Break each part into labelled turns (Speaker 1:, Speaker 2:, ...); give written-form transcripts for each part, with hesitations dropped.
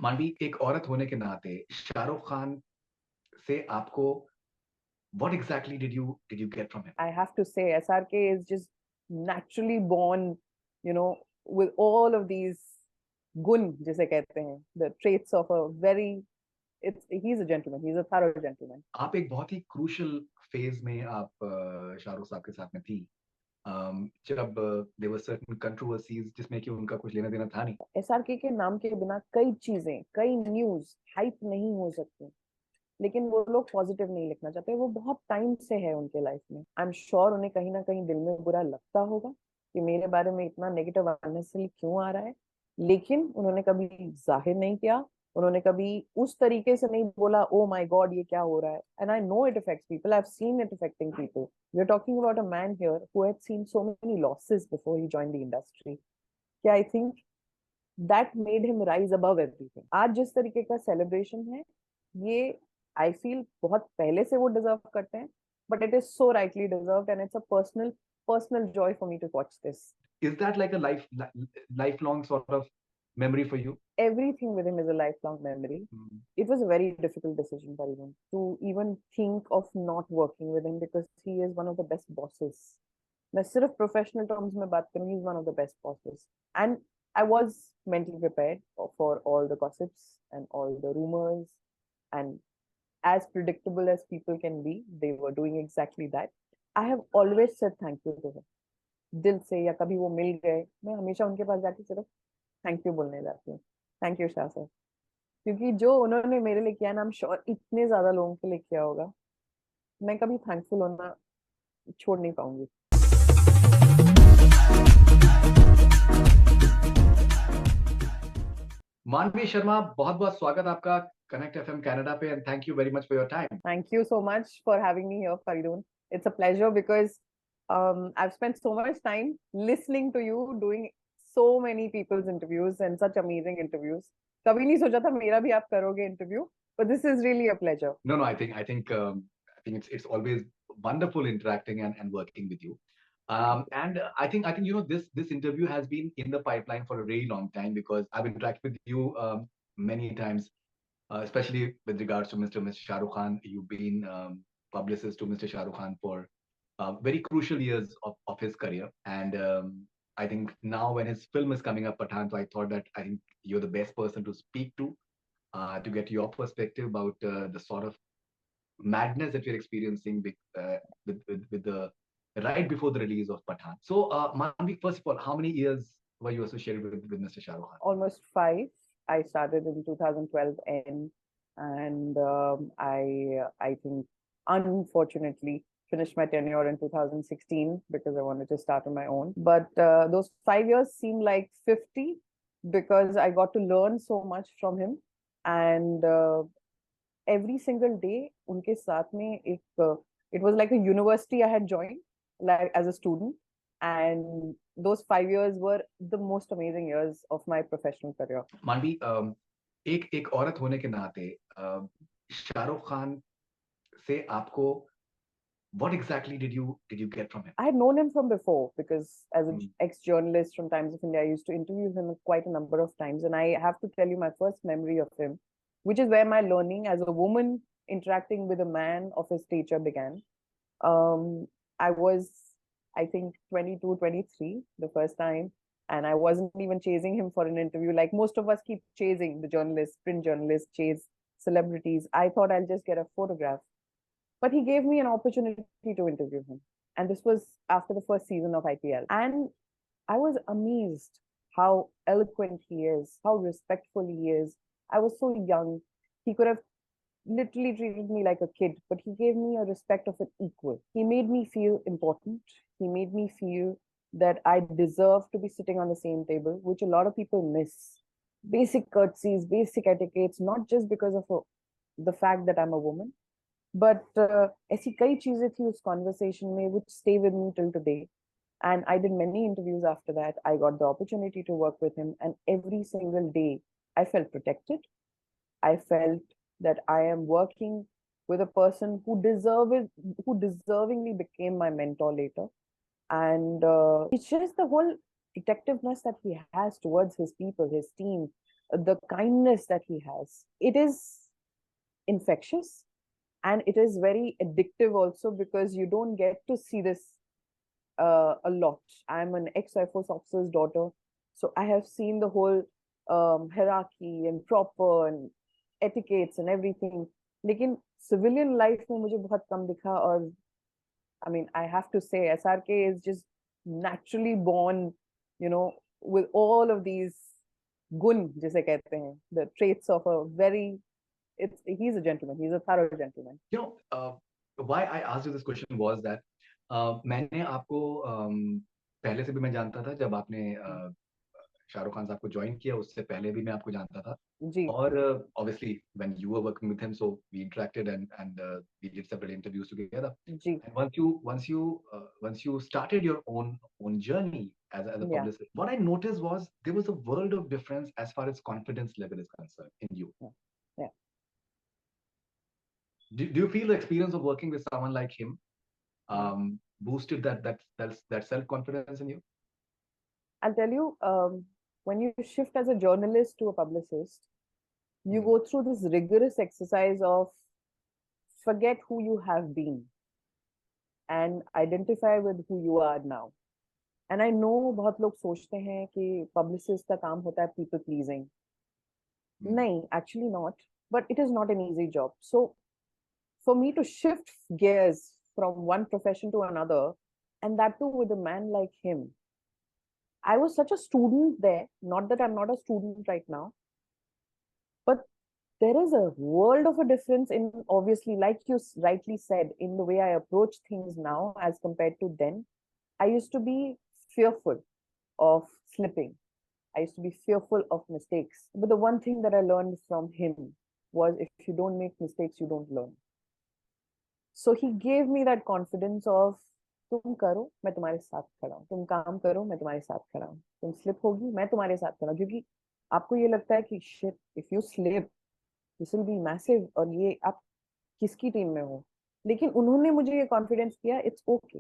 Speaker 1: मानवी एक औरत होने के नाते शाहरुख खान से आपको what exactly did you get from him?
Speaker 2: I have to say, SRK is just naturally born, with all of these gun, जिसे कहते हैं, the traits of a very, he's a gentleman, he's a thorough gentleman.
Speaker 1: आप एक बहुत ही crucial phase में आप शाहरुख साहब के साथ में थी जब there were certain controversies जिसमें कि उनका कुछ लेना देना था नहीं.
Speaker 2: SRK के नाम के बिना कई चीजें, कई न्यूज हाइप नहीं हो सकती, लेकिन वो लोग पॉजिटिव नहीं लिखना चाहते. वो बहुत टाइम से है उनके लाइफ में. आई एम श्योर उन्हें कहीं ना कहीं दिल में बुरा लगता होगा कि मेरे बारे में इतना नेगेटिव अननेसेसरी क्यों आ रहा है, लेकिन उन्होंने कभी जाहिर नहीं किया. उन्होंने कभी उस तरीके से नहीं बोला, ओ माय गॉड ये क्या हो रहा है. And I know it affects people, I have seen it affecting people. We are talking about a man here who had seen so many losses before he joined the industry. क्या I think that made him rise above everything. आज जिस तरीके का celebration है, ये I feel बहुत पहले से वो डिजर्व करते हैं, but it is so rightly deserved and it's a personal joy for me to watch this.
Speaker 1: Is that like a lifelong sort of memory for you?
Speaker 2: Everything with him is a lifelong memory. It was a very difficult decision for him to even think of not working with him because he is one of the best bosses. मैं सिर्फ professional terms में बात करूँ, he is one of the best bosses. And I was mentally prepared for all the gossips and all the rumors, and as predictable as people can be, they were doing exactly that. I have always said thank you to him. दिल से या कभी वो मिल गए, मैं हमेशा उनके पास जाके सिर्फ थैंक यू बोलने जाती हूँ. थैंक यू शाह सर, क्योंकि जो उन्होंने मेरे लिए किया ना, आई एम श्योर इतने ज्यादा लोगों के लिए किया होगा. मैं कभी थैंकफुल होना छोड़ नहीं पाऊंगी.
Speaker 1: मानवी शर्मा, बहुत बहुत स्वागत आपका कनेक्ट एफएम कनाडा पे and thank you very much for your time.
Speaker 2: Thank you so much for having me here, Faridoon. It's a pleasure because I've spent so much time listening to you doing so many people's interviews and such amazing interviews. कभी नहीं सोचा था मेरा भी आप करोगे interview, but this is really a pleasure.
Speaker 1: No, I think it's always wonderful interacting and working with you. And I think this interview has been in the pipeline for a very long time because I've interacted with you many times, especially with regards to Mr. Shah Rukh Khan. You've been publicist to Mr. Shah Rukh Khan for very crucial years of his career. And I think now when his film is coming up, Pathaan, so I thought that I think you're the best person to speak to get your perspective about the sort of madness that we're experiencing with the right before the release of Pathaan. So, Manvi, first of all, how many years were you associated with Mr. Shah Rukh Khan?
Speaker 2: Almost 5. I started in 2012 end, and I think unfortunately finished my tenure in 2016 because I wanted to start on my own. But those 5 years seem like 50 because I got to learn so much from him, and every single day unke saath mein it was like a university I had joined like as a student, and those 5 years were the most amazing years of my professional career.
Speaker 1: मानवी, एक औरत होने के नाते शाहरुख खान से आपको what exactly did you get from him?
Speaker 2: I had known him from before because as an ex-journalist from Times of India, I used to interview him quite a number of times. And I have to tell you my first memory of him, which is where my learning as a woman interacting with a man of his stature began. I was, I think, 22, 23 the first time. And I wasn't even chasing him for an interview. Like most of us keep chasing the journalists, print journalists, chase celebrities. I thought I'll just get a photograph. But he gave me an opportunity to interview him. And this was after the first season of IPL. And I was amazed how eloquent he is, how respectful he is. I was so young. He could have literally treated me like a kid, but he gave me a respect of an equal. He made me feel important. He made me feel that I deserve to be sitting on the same table, which a lot of people miss. Basic courtesies, basic etiquettes, not just because of the fact that I'm a woman, but ऐसी कई चीजें थी उस conversation में which stay with me till today. And I did many interviews after that. I got the opportunity to work with him, and every single day I felt protected. I felt that I am working with a person who deservingly became my mentor later. And it's just the whole protectiveness that he has towards his people, his team. the kindness that he has. It is infectious, and it is very addictive also, because you don't get to see this a lot. I'm an ex-Air Force officer's daughter, so I have seen the whole hierarchy and proper and etiquettes and everything. लेकिन civilian life में मुझे बहुत कम दिखा. और I mean, I have to say, SRK is just naturally born, you know, with all of these gun, जिसे कहते हैं, the traits of a very, he's a gentleman. He's a thorough gentleman.
Speaker 1: You know, why I asked you this question was that मैंने आपको पहले से भी मैं जानता था. जब आपने शाहरुख खान साहब को ज्वाइन किया, उससे पहले भी मैं आपको जानता था.
Speaker 2: जी.
Speaker 1: और obviously when you were working with him, so we interacted and we did several interviews together.
Speaker 2: Ji.
Speaker 1: And once you started your own journey as a publicist, what I noticed was there was a world of difference as far as confidence level is concerned in you.
Speaker 2: Yeah.
Speaker 1: Do you feel the experience of working with someone like him boosted that self-confidence in you?
Speaker 2: I'll tell you, when you shift as a journalist to a publicist, you go through this rigorous exercise of forget who you have been and identify with who you are now. And I know बहुत लोग सोचते हैं कि publicist का काम होता है people pleasing. नहीं, actually not. But it is not an easy job. So for me to shift gears from one profession to another, and that too with a man like him, I was such a student there. Not that I'm not a student right now, but there is a world of a difference in, obviously, like you rightly said, in the way I approach things now as compared to then. I used to be fearful of slipping. I used to be fearful of mistakes. But the one thing that I learned from him was, if you don't make mistakes, you don't learn. So he gave me that confidence of, तुम करो मैं तुम्हारे साथ खड़ा हूँ, तुम काम करो मैं तुम्हारे साथ खड़ा हूँ, तुम स्लिप होगी मैं तुम्हारे साथ खड़ा हूँ. क्योंकि आपको ये लगता है कि shit, if you slip this will be massive, और ये आप किसकी टीम में हो. लेकिन उन्होंने मुझे ये कॉन्फिडेंस किया, it's okay,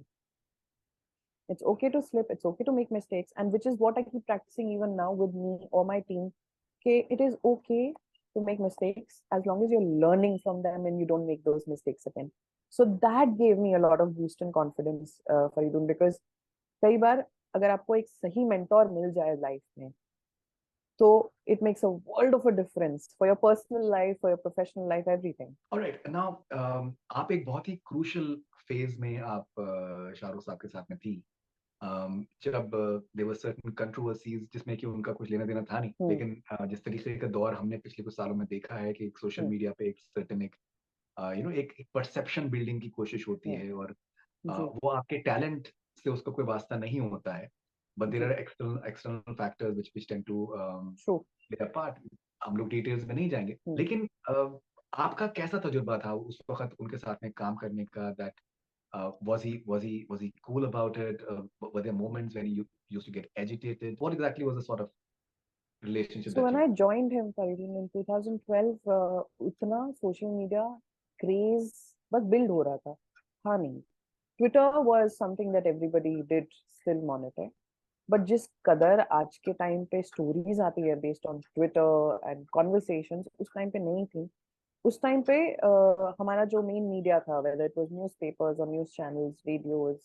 Speaker 2: it's okay to slip, it's okay to make mistakes, and which is what I keep practicing even now with me or my team. Okay, it is okay to make mistakes as long as you're learning from them and you don't make those mistakes again. So that gave me a lot of boost and confidence, Faridoon, because कई बार अगर आपको एक सही mentor मिल जाए life में, तो it makes a world of a difference for your personal life, for your professional life, everything.
Speaker 1: All right, now आप एक बहुत ही crucial phase में आप शाहरुख साहब के साथ में थी. जब there were certain controversies जिसमें कि उनका कुछ लेना देना था नहीं, लेकिन जिस तरीके का दौर हमने पिछले कुछ सालों में देखा है कि एक सोशल मीडिया पे एक certain एक एक परसेप्शन बिल्डिंग की कोशिश होती है, और वो आपके टैलेंट से उसका कोई वास्ता नहीं होता है, but there are external factors which tend to play a part. हम लोग डिटेल्स में नहीं जाएंगे, लेकिन आपका कैसा तजुर्बा था उस वक्त उनके साथ में काम करने का? That was he cool about it? Were there moments when you used to get agitated? What exactly was the sort of relationship
Speaker 2: So
Speaker 1: that
Speaker 2: when
Speaker 1: you
Speaker 2: I joined him, Faridoon, in 2012, इतना social media craze बस build हो रहा था नहीं. Twitter was something that everybody did still monitor, but जिस कदर आज के टाइम पे stories आती है based on Twitter and conversations, उस टाइम पे नहीं थी. उस टाइम पे हमारा जो मेन मीडिया था, whether it was newspapers or news channels, radios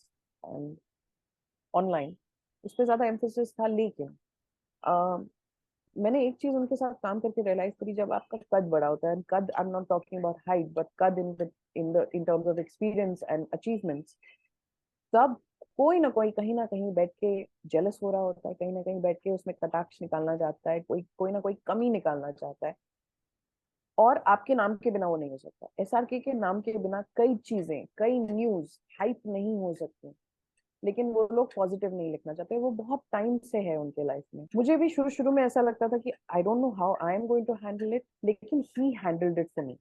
Speaker 2: and online, उस पे ज्यादा emphasis था. लेकिन मैंने एक चीज उनके साथ काम करके रियलाइज करी, जब आपका कद बड़ा होता है, कद, I am not talking about height, but कद in terms of experience and achievements, तब कोई ना कहीं बैठ के जेलस हो रहा होता है, कहीं ना कहीं बैठ के उसमें कटाक्ष निकालना चाहता है, कोई ना कोई कमी निकालना चाहता है, और आपके नाम के बिना वो नहीं हो सकता. एसआरके के नाम के बिना कई चीजें, कई न्यूज हाइप नहीं हो सकती. लेकिन वो लोग पॉजिटिव नहीं लिखना चाहते. वो बहुत टाइम से है उनके लाइफ में. मुझे भी शुरू शुरू में ऐसा लगता था कि I don't know how I'm going to handle it, लेकिन he handled it for me.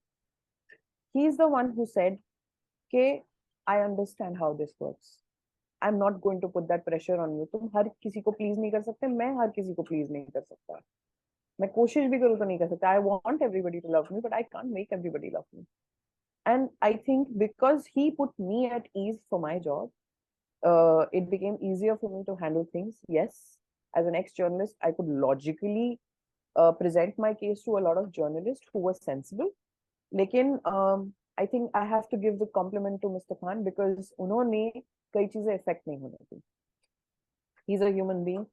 Speaker 2: He is the one who said के I understand how this works, I am not going to put that pressure on you. तुम हर किसी को please नहीं कर सकते, मैं हर किसी को प्लीज नहीं कर सकता. मैं कोशिश भी करूँ तो नहीं कर सकता. I want everybody to love me, but I can't make everybody love me. And I think because he put me at ease for my job, it became easier for me to handle things. Yes, as an ex-journalist, I could logically present my case to a lot of journalists who were sensible. लेकिन I think I have to give the compliment to Mr. Khan because उन्होंने कई चीजें affect नहीं होने दी. He's a human being.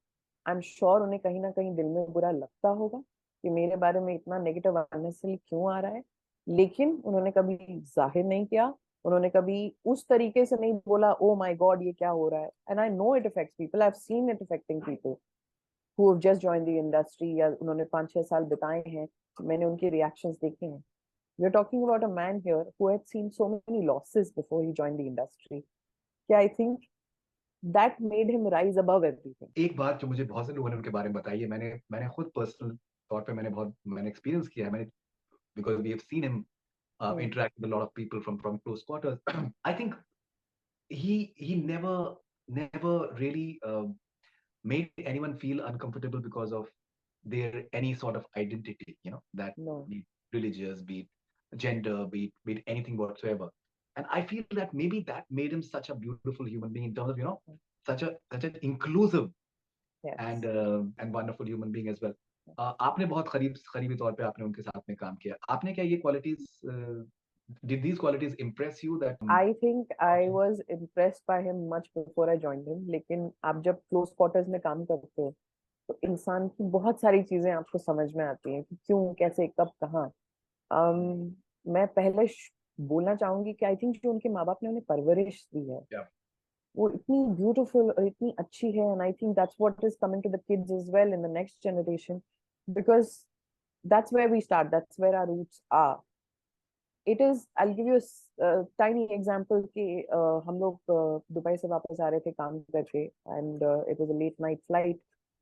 Speaker 2: I'm sure उन्हें कहीं ना कहीं दिल में बुरा लगता होगा कि मेरे बारे में इतना नेगेटिव अननेसेसरी क्यों आ रहा है, लेकिन उन्होंने कभी जाहिर नहीं किया. उन्होंने कभी उस तरीके से नहीं बोला ओ माय गॉड ये क्या हो रहा है. And I know it affects people. I have seen it affecting people who have just joined the industry या उन्होंने 5-6 साल बिताए हैं. मैंने उनके रिएक्शंस देखे हैं. We're talking about a man here who had seen so many losses before he joined the industry. Yeah, I think that made him rise above everything.
Speaker 1: एक बात जो मुझे बहुत से लोगों ने उनके बारे में बताई है, मैंने खुद पर्सनल तौर पे मैंने एक्सपीरियंस किया है, because we have seen him interact with a lot of people from close quarters. I think he never really made anyone feel uncomfortable because of their any sort of identity, that be it religious, be it gender, be it anything whatsoever. And I feel that maybe that made him such a beautiful human being in terms of such an inclusive and wonderful human being as well. आपने बहुत करीबी तौर पे आपने उनके साथ में काम किया. आपने क्या ये qualities did these qualities impress you that
Speaker 2: I think I was impressed by him much before I joined him. लेकिन आप जब close quarters में काम करते हो तो इंसान की बहुत सारी चीजें आपको समझ में आती हैं कि क्यों, कैसे, कब, कहाँ. मैं पहले बोलना चाहूंगी कि आई थिंक जो उनके माँ बाप ने उन्हें परवरिश दी है वो इतनी ब्यूटीफुल और इतनी अच्छी है. And I think that's what is coming to the kids as well in the next generation because that's where we start, that's where our roots are. It is, I will give you tiny example कि हम लोग Dubai से वापस आ रहे थे काम करके and it was a late night flight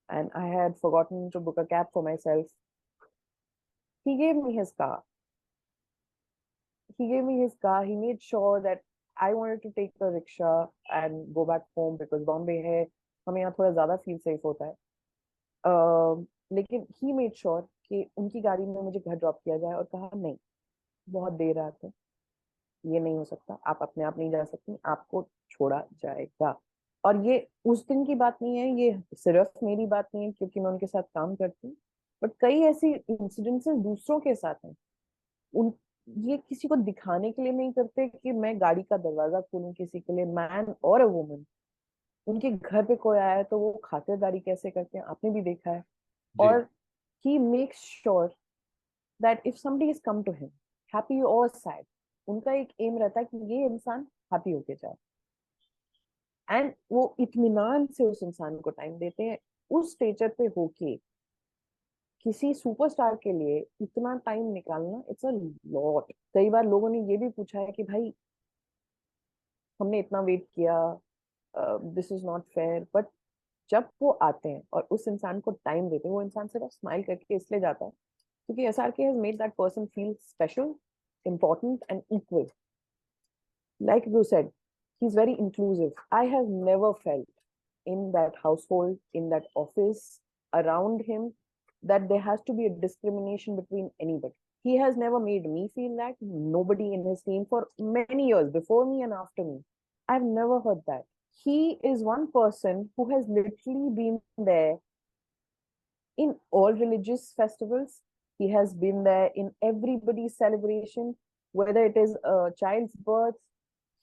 Speaker 2: and I had forgotten to book a cab for myself. He gave me his car. He made sure that I wanted to take a rickshaw and go back home because Bombay है, हमें यहाँ थोड़ा ज्यादा feel safe होता है. लेकिन he made sure कि उनकी गाड़ी में मुझे घर ड्रॉप किया जाए और कहा नहीं, बहुत देर रात है, ये नहीं हो सकता, आप अपने आप नहीं जा सकती, आपको छोड़ा जाएगा. और ये उस दिन की बात नहीं है, ये सिर्फ मेरी बात नहीं है क्योंकि मैं उनके साथ काम करती हूँ, बट कई ऐसी इंसिडेंसेस दूसरों के साथ हैं. उन ये किसी को दिखाने के लिए नहीं करते कि मैं गाड़ी का दरवाजा खोलूं किसी के लिए, मैन और अ वुमन. उनके घर पे कोई आया है तो वो खातिरदारी कैसे करते हैं आपने भी देखा है. और he makes sure that if somebody is come to him happy और सैड, उनका एक एम रहता है कि ये इंसान हैप्पी होके जाए. एंड वो इत्मीनान से उस इंसान को टाइम देते हैं. उस स्टेचर पे होके किसी सुपरस्टार के लिए इतना टाइम निकालना, इट्स अ लॉट. कई बार लोगों ने ये भी पूछा है कि भाई हमने इतना वेट किया, this is not fair. But जब वो आते हैं और उस इंसान को टाइम देते हैं, वो इंसान सिर्फ स्माइल करके इसलिए जाता है क्योंकि SRK has made that person feel special, important and equal. Like you said, he's very inclusive. I have never felt in that household, in that office, around him, that there has to be a discrimination between anybody. He has never made me feel that. Nobody in his team for many years, before me and after me. I've never heard that. He is one person who has literally been there in all religious festivals. He has been there in everybody's celebration, whether it is a child's birth.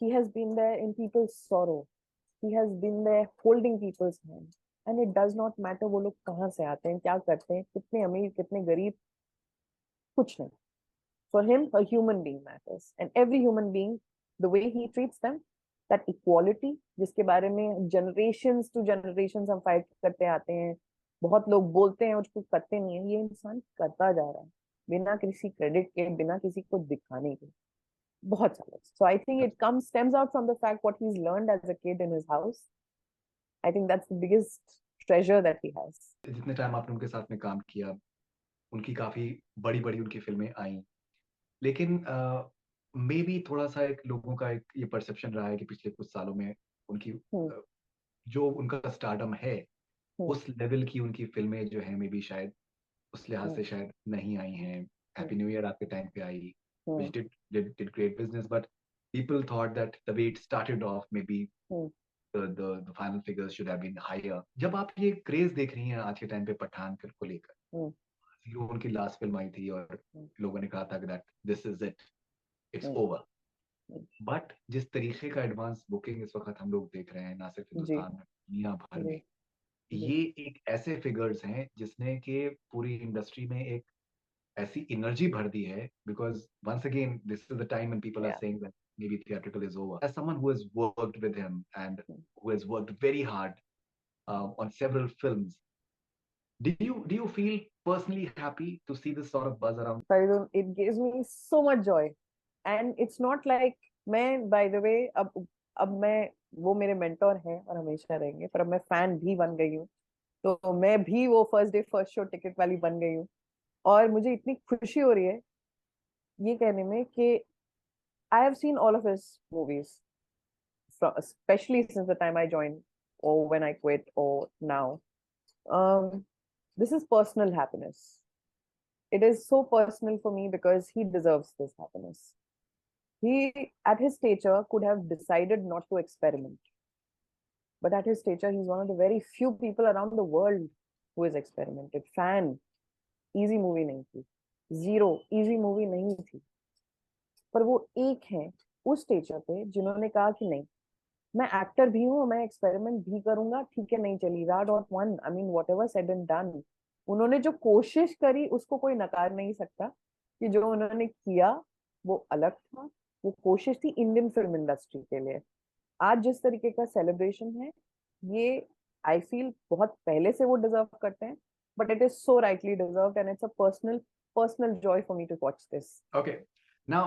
Speaker 2: He has been there in people's sorrow. He has been there holding people's hand. And it does not matter वो लोग कहाँ से आते हैं, क्या करते हैं, कितने अमीर कितने गरीब, कुछ नहीं. For him, a human being matters. And every human being, the way he treats them, that equality, जिसके बारे में generations to generations हम fight करते आते हैं, बहुत लोग बोलते हैं और उसको करते नहीं है, ये इंसान करता जा रहा है बिना किसी क्रेडिट के, बिना किसी को दिखाने के, बहुत सालों. So I think it stems out from the fact what he's learned as a kid in his house. I think that's the biggest treasure that he has.
Speaker 1: जितने टाइम आपने उनके साथ में काम किया, उनकी काफी बड़ी बड़ी उनकी फिल्में आई, लेकिन मे बी थोड़ा सा एक लोगों का एक ये परसेप्शन रहा है कि पिछले कुछ सालों में उनकी जो उनका स्टारडम है, उस लेवल की उनकी फिल्में जो है मे बी शायद उस लिहाज से शायद नहीं आई हैं. हैप्पी न्यू ईयर आपके टाइम पे आई, which did great business, but people thought that the way it started off, maybe the final figures should have been higher. जब आप ये क्रेज देख रही हैं आज के टाइम पे पठान फिल्म को लेकर, जीरो उनकी लास्ट फिल्म आई थी और लोगों ने कहा था कि that this is it, it's over. But जिस तरीके का एडवांस बुकिंग इस वक्त हम लोग देख रहे हैं, ना सिर्फ
Speaker 2: जी
Speaker 1: हिंदुस्तान में, दुनिया भर
Speaker 2: जी
Speaker 1: में,
Speaker 2: जी
Speaker 1: ये एक ऐसे फिगर्स हैं जिसने कि पूरी इंडस्ट्री में एक ऐसी एनर्जी भर दी है, because once again this is the time when people are
Speaker 2: या
Speaker 1: saying that maybe theatrical is over. As someone who has worked with him and who has worked very hard on several films, do you feel personally happy to see this sort of buzz around?
Speaker 2: Faridun, it gives me so much joy. And it's not like मैं by the way अब मैं वो मेरे mentor हैं और हमेशा रहेंगे, पर अब मैं फैन भी बन गई हूँ। तो मैं भी वो first day first show ticket वाली बन गई हूँ। और मुझे इतनी खुशी हो रही है ये कहने में कि आई have seen all of his movies, especially since the time I joined or when I quit or now. Um, this is personal happiness. It is so personal for me because he deserves this happiness. He, at his stature, could have decided not to experiment. But at his stature, he's one of the very few people around the world who has experimented. Fan, easy movie nahi thi. Zero, easy movie nahi thi. पर वो एक है उस stretcher पे जिन्होंने कहा कि नहीं, मैं एक्टर भी हूँ, मैं एक्सपेरिमेंट भी करूंगा, ठीक है नहीं चली रहा dot one, I mean what ever said and done. उन्होंने जो कोशिश करी उसको कोई नकार नहीं सकता कि जो उन्होंने किया वो अलग था। वो कोशिश थी इंडियन फिल्म इंडस्ट्री के लिए। आज जिस तरीके का सेलिब्रेशन है ये आई फील बहुत पहले से वो डिजर्व करते हैं, but it is so rightly deserved and it's a personal joy for me to watch this.
Speaker 1: Okay, now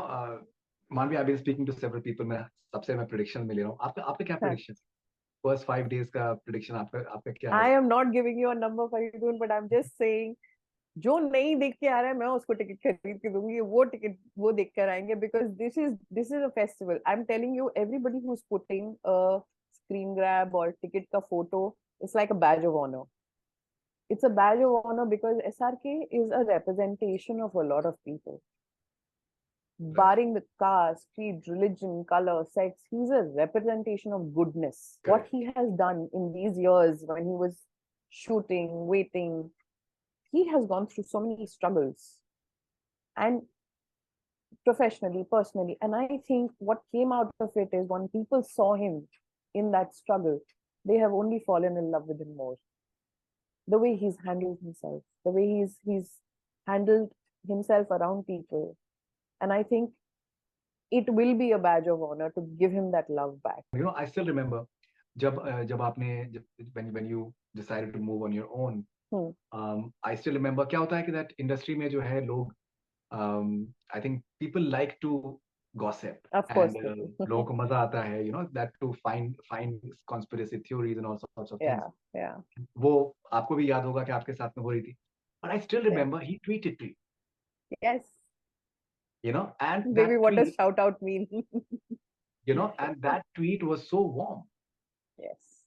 Speaker 1: Manvi, I've been speaking to several people. मैं सबसे मैं प्रिडिक्शन में ले रहा हूँ। आपका आपका क्या प्रिडिक्शन, फर्स्ट 5 days का प्रिडिक्शन आपका आपका क्या है?
Speaker 2: I M not giving you a number Faridoon, but I am just saying जो नहीं देख के आ रहा है मैं उसको टिकट खरीद के दूंगी। वो टिकट वो देख कर आएंगे because this is a festival. I am telling you everybody who is putting a screen grab और टिकट का photo, it's like a badge of honour. It's a badge of honor because SRK is a representation of a lot of people.
Speaker 1: Right.
Speaker 2: Barring the caste, creed, religion, color, sex, he's a representation of goodness. What
Speaker 1: Correct.
Speaker 2: he has done in these years when he was shooting, waiting, he has gone through so many struggles. And professionally, personally. And I think what came out of it is when people saw him in that struggle, they have only fallen in love with him more. The way he's handled himself, the way he's handled himself around people. And I think it will be a badge of honor to give him that love back.
Speaker 1: I still remember जब आपने when you decided to move on your own, I still remember क्या होता है कि that industry में जो है लोग, I think people like to gossip,
Speaker 2: Of course
Speaker 1: and
Speaker 2: they do.
Speaker 1: लोगों को मजा आता है, that to find conspiracy theories and all sorts of things.
Speaker 2: Yeah, yeah.
Speaker 1: वो आपको भी याद होगा कि आपके साथ में हो रही थी. But I still
Speaker 2: Yeah.
Speaker 1: remember he tweeted to
Speaker 2: Yes.
Speaker 1: and
Speaker 2: Baby,
Speaker 1: that
Speaker 2: what does
Speaker 1: tweet,
Speaker 2: shout out mean?
Speaker 1: and that tweet was so warm.
Speaker 2: Yes.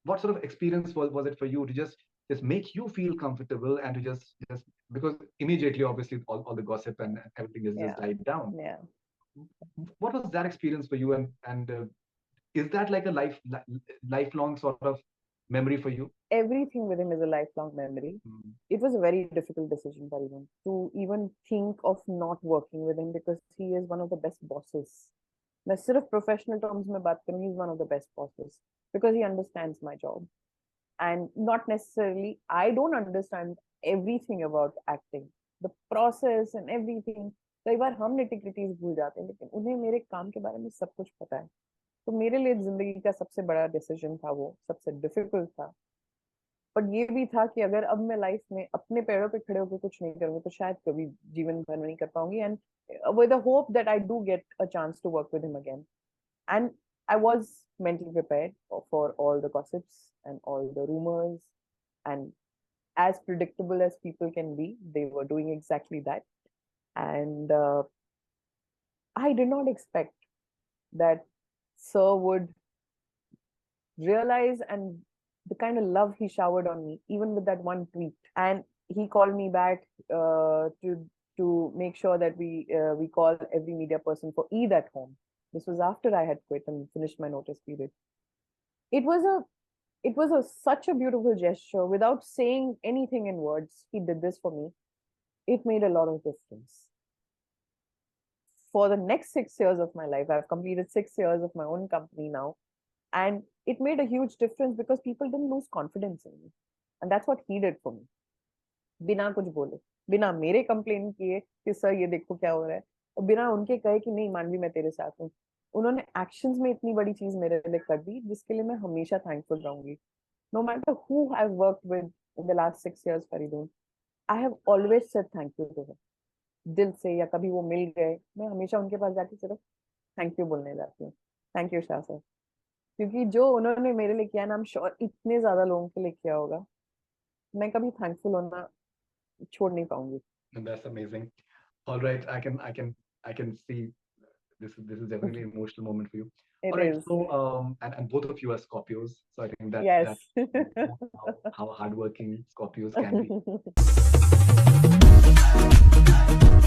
Speaker 1: What sort of experience was it for you to just make you feel comfortable and to just because immediately obviously all the gossip and everything has
Speaker 2: Yeah.
Speaker 1: just died down.
Speaker 2: Yeah.
Speaker 1: What was that experience for you, and is that like a lifelong sort of memory for you?
Speaker 2: Everything with him is a lifelong memory. It was a very difficult decision for him to even think of not working with him because he is one of the best bosses. मैं सिर्फ professional terms में बात करूँ, he's one of the best bosses because he understands my job. And not necessarily, I don't understand everything about acting, the process and everything. कई बार हम nitty-gritties भूल जाते हैं, लेकिन उन्हें मेरे काम के बारे में सब कुछ पता है। तो मेरे लिए जिंदगी का सबसे बड़ा डिसीजन था, वो सबसे डिफिकल्ट था। पर ये भी था कि अगर अब मैं लाइफ में अपने पैरों पे खड़े होकर कुछ नहीं करूंगी तो शायद कभी जीवन भर नहीं कर पाऊंगी। And with the hope that I do get a chance to work with him again. And I was mentally prepared for all the gossips and all the rumors. And as predictable as people can be, they were doing exactly that. And I did not expect that Sir would realize and the kind of love he showered on me, even with that one tweet. And he called me back to make sure that we call every media person for Eid at home. This was after I had quit and finished my notice period. It was a it was such a beautiful gesture. Without saying anything in words, he did this for me. It made a lot of difference. For the next 6 years of my life, I've completed 6 years of my own company now. And it made a huge difference because people didn't lose confidence in me. And that's what he did for me. बिना कुछ बोले, बिना मेरे complain किए कि sir ये देखो क्या हो रहा है, और बिना उनके कहे कि नहीं मानवी मैं तेरे साथ हूँ, उन्होंने एक्शंस में इतनी बड़ी चीज मेरे लिए कर दी जिसके लिए मैं हमेशा थैंकफुल रहूंगी. No matter who I've worked with in the last 6 years, Faridoon, I have always said thank you to them. दिल से, या कभी वो मिल गए, मैं हमेशा उनके पास जाके सिर्फ थैंक यू बोलने जाती हूँ. थैंक यू शाह सर, क्योंकि जो उन्होंने मेरे लिए किया ना, I'm sure इतने ज्यादा लोगों के लिए किया होगा. मैं कभी थैंकफुल होना छोड़ नहीं पाऊंगी.
Speaker 1: That's amazing. All right, I can see this is definitely an emotional moment for you.
Speaker 2: It
Speaker 1: All right,
Speaker 2: is.
Speaker 1: so and both of you are Scorpios, so I think
Speaker 2: Yes.
Speaker 1: that how hardworking Scorpios can be.